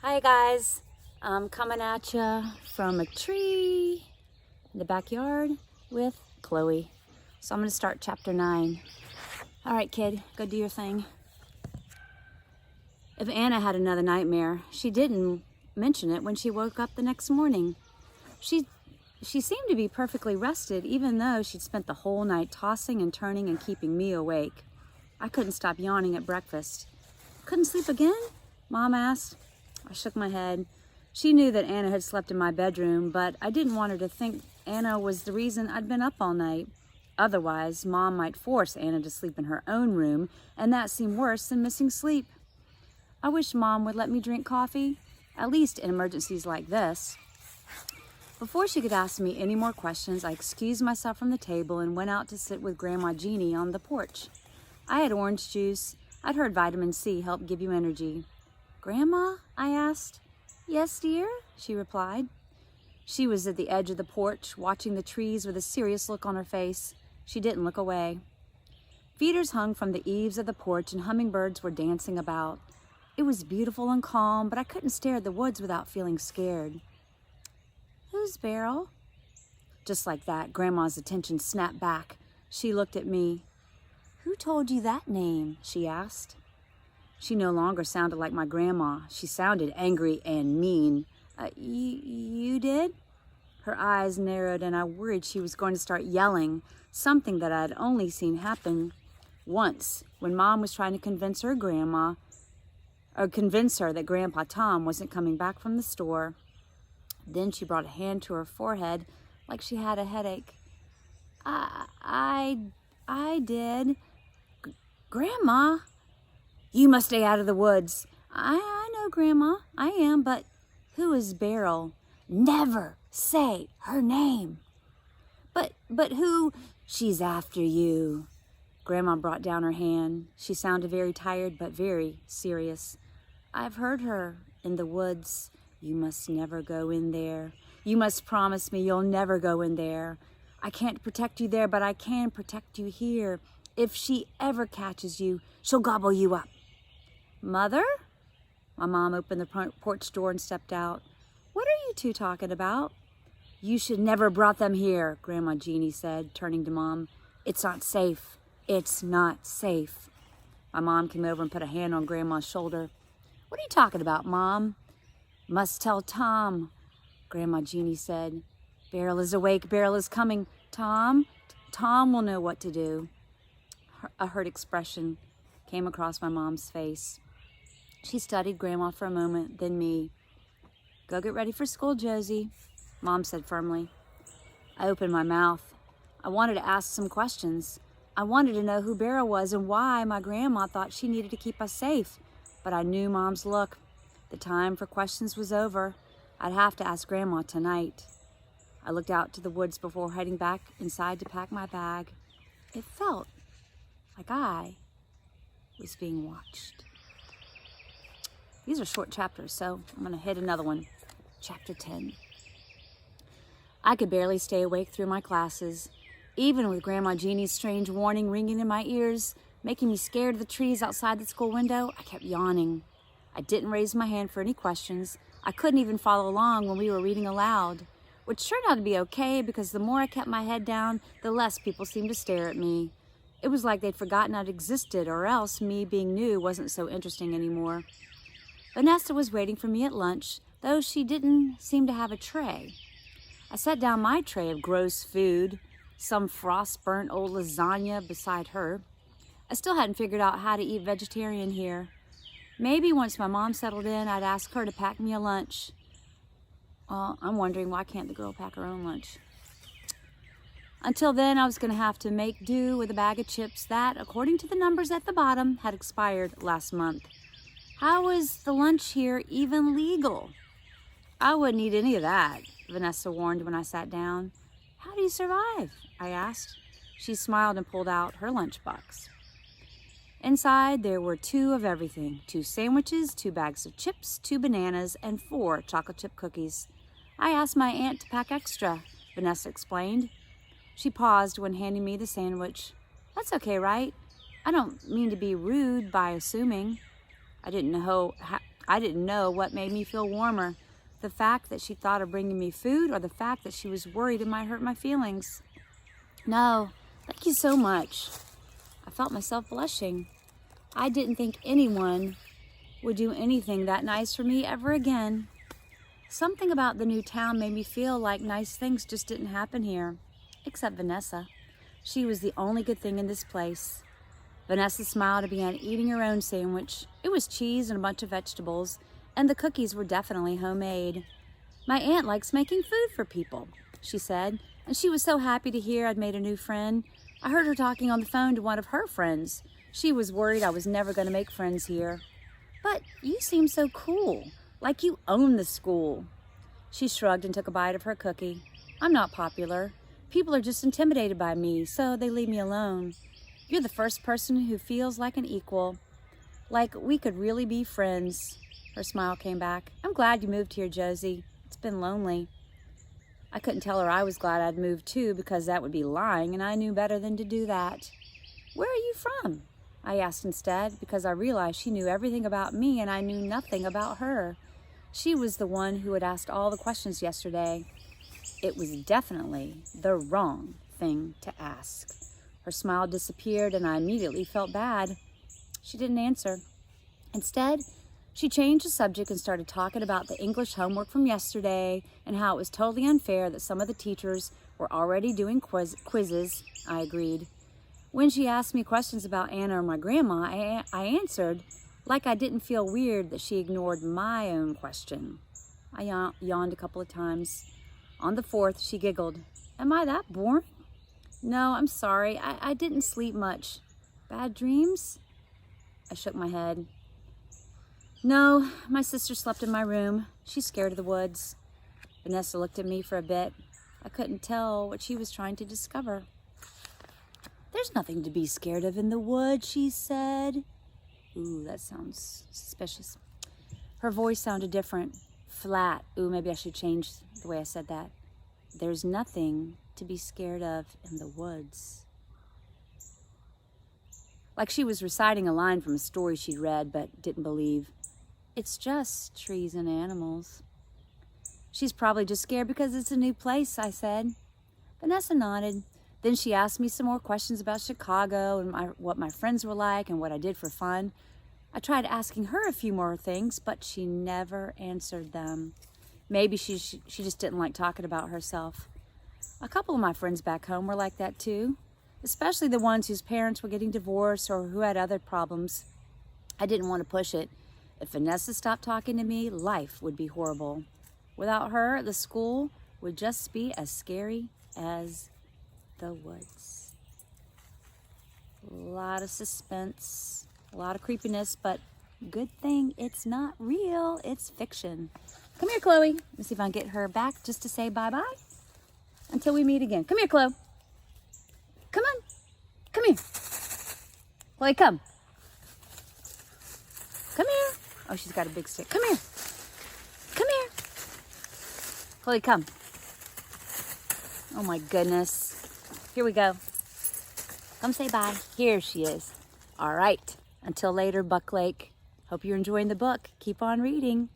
Hi guys, I'm coming at you from a tree in the backyard with Chloe. So I'm going to start chapter 9. All right, kid, go do your thing. If Anna had another nightmare, she didn't mention it when she woke up the next morning. She seemed to be perfectly rested, even though she'd spent the whole night tossing and turning and keeping me awake. I couldn't stop yawning at breakfast. Couldn't sleep again? Mom asked. I shook my head. She knew that Anna had slept in my bedroom, but I didn't want her to think Anna was the reason I'd been up all night. Otherwise, Mom might force Anna to sleep in her own room, and that seemed worse than missing sleep. I wish Mom would let me drink coffee, at least in emergencies like this. Before she could ask me any more questions, I excused myself from the table and went out to sit with Grandma Jeannie on the porch. I had orange juice. I'd heard vitamin C helped give you energy. "Grandma?" I asked. "Yes, dear," she replied. She was at the edge of the porch, watching the trees with a serious look on her face. She didn't look away. Feeders hung from the eaves of the porch and hummingbirds were dancing about. It was beautiful and calm, but I couldn't stare at the woods without feeling scared. "Who's Beryl?" Just like that, Grandma's attention snapped back. She looked at me. "Who told you that name?" she asked. She no longer sounded like my grandma. She sounded angry and mean. You did?" Her eyes narrowed and I worried she was going to start yelling, something that I'd only seen happen once when Mom was trying to convince her that Grandpa Tom wasn't coming back from the store. Then she brought a hand to her forehead like she had a headache. I did. Grandma? "You must stay out of the woods." I know, Grandma. I am, but who is Beryl?" "Never say her name." But who?" "She's after you." Grandma brought down her hand. She sounded very tired, but very serious. "I've heard her in the woods. You must never go in there. You must promise me you'll never go in there. I can't protect you there, but I can protect you here. If she ever catches you, she'll gobble you up." "Mother?" My mom opened the porch door and stepped out. "What are you two talking about?" "You should never brought them here," Grandma Jeannie said, turning to Mom. "It's not safe. It's not safe." My mom came over and put a hand on Grandma's shoulder. "What are you talking about, Mom?" "Must tell Tom," Grandma Jeannie said. "Beryl is awake. Beryl is coming. Tom will know what to do." A hurt expression came across my mom's face. She studied Grandma for a moment, then me. "Go get ready for school, Josie," Mom said firmly. I opened my mouth. I wanted to ask some questions. I wanted to know who Beryl was and why my grandma thought she needed to keep us safe. But I knew Mom's look. The time for questions was over. I'd have to ask Grandma tonight. I looked out to the woods before heading back inside to pack my bag. It felt like I was being watched. These are short chapters, so I'm going to hit another one. Chapter 10. I could barely stay awake through my classes, even with Grandma Jeannie's strange warning ringing in my ears, making me scared of the trees outside the school window. I kept yawning. I didn't raise my hand for any questions. I couldn't even follow along when we were reading aloud, which turned out to be okay because the more I kept my head down, the less people seemed to stare at me. It was like they'd forgotten I'd existed, or else me being new wasn't so interesting anymore. Vanessa was waiting for me at lunch, though she didn't seem to have a tray. I set down my tray of gross food, some frost-burnt old lasagna beside her. I still hadn't figured out how to eat vegetarian here. Maybe once my mom settled in, I'd ask her to pack me a lunch. Well, I'm wondering, why can't the girl pack her own lunch? Until then, I was going to have to make do with a bag of chips that, according to the numbers at the bottom, had expired last month. How is the lunch here even legal? "I wouldn't eat any of that," Vanessa warned when I sat down. "How do you survive?" I asked. She smiled and pulled out her lunchbox. Inside, there were 2 of everything: 2 sandwiches, 2 bags of chips, 2 bananas, and 4 chocolate chip cookies. "I asked my aunt to pack extra," Vanessa explained. She paused when handing me the sandwich. "That's okay, right? I don't mean to be rude by assuming." I didn't know I didn't know what made me feel warmer, the fact that she thought of bringing me food or the fact that she was worried it might hurt my feelings. No, thank you so much. I felt myself blushing. I didn't think anyone would do anything that nice for me ever again. Something about the new town made me feel like nice things just didn't happen here, except Vanessa. She was the only good thing in this place. Vanessa smiled and began eating her own sandwich. It was cheese and a bunch of vegetables, and the cookies were definitely homemade. My aunt likes making food for people, she said, and she was so happy to hear I'd made a new friend. I heard her talking on the phone to one of her friends. She was worried I was never going to make friends here. But you seem so cool, like you own the school. She shrugged and took a bite of her cookie. I'm not popular. People are just intimidated by me, so they leave me alone. You're the first person who feels like an equal, like we could really be friends. Her smile came back. I'm glad you moved here, Josie. It's been lonely. I couldn't tell her I was glad I'd moved too, because that would be lying, and I knew better than to do that. Where are you from? I asked instead, because I realized she knew everything about me and I knew nothing about her. She was the one who had asked all the questions yesterday. It was definitely the wrong thing to ask. Her smile disappeared and I immediately felt bad. She didn't answer. Instead, she changed the subject and started talking about the English homework from yesterday and how it was totally unfair that some of the teachers were already doing quizzes. I agreed. When she asked me questions about Anna or my grandma, I answered like I didn't feel weird that she ignored my own question. I yawned a couple of times. On the fourth, she giggled. Am I that boring? No, I'm sorry. I didn't sleep much. Bad dreams? I shook my head. No, my sister slept in my room. She's scared of the woods. Vanessa looked at me for a bit. I couldn't tell what she was trying to discover. There's nothing to be scared of in the woods, she said. Ooh, that sounds suspicious. Her voice sounded different. Flat. Ooh, maybe I should change the way I said that. There's nothing to be scared of in the woods. Like she was reciting a line from a story she'd read but didn't believe. It's just trees and animals. She's probably just scared because it's a new place, I said. Vanessa nodded. Then she asked me some more questions about Chicago and what my friends were like and what I did for fun. I tried asking her a few more things, but she never answered them. Maybe she just didn't like talking about herself. A couple of my friends back home were like that too, especially the ones whose parents were getting divorced or who had other problems. I didn't want to push it. If Vanessa stopped talking to me, life would be horrible. Without her, the school would just be as scary as the woods. A lot of suspense, a lot of creepiness, but good thing it's not real, it's fiction. Come here, Chloe. Let's see if I can get her back just to say bye-bye until we meet again. Come here, Chloe. Come on. Come here. Chloe, come. Come here. Oh, she's got a big stick. Come here. Come here. Chloe, come. Oh, my goodness. Here we go. Come say bye. Here she is. All right. Until later, Bucklake. Hope you're enjoying the book. Keep on reading.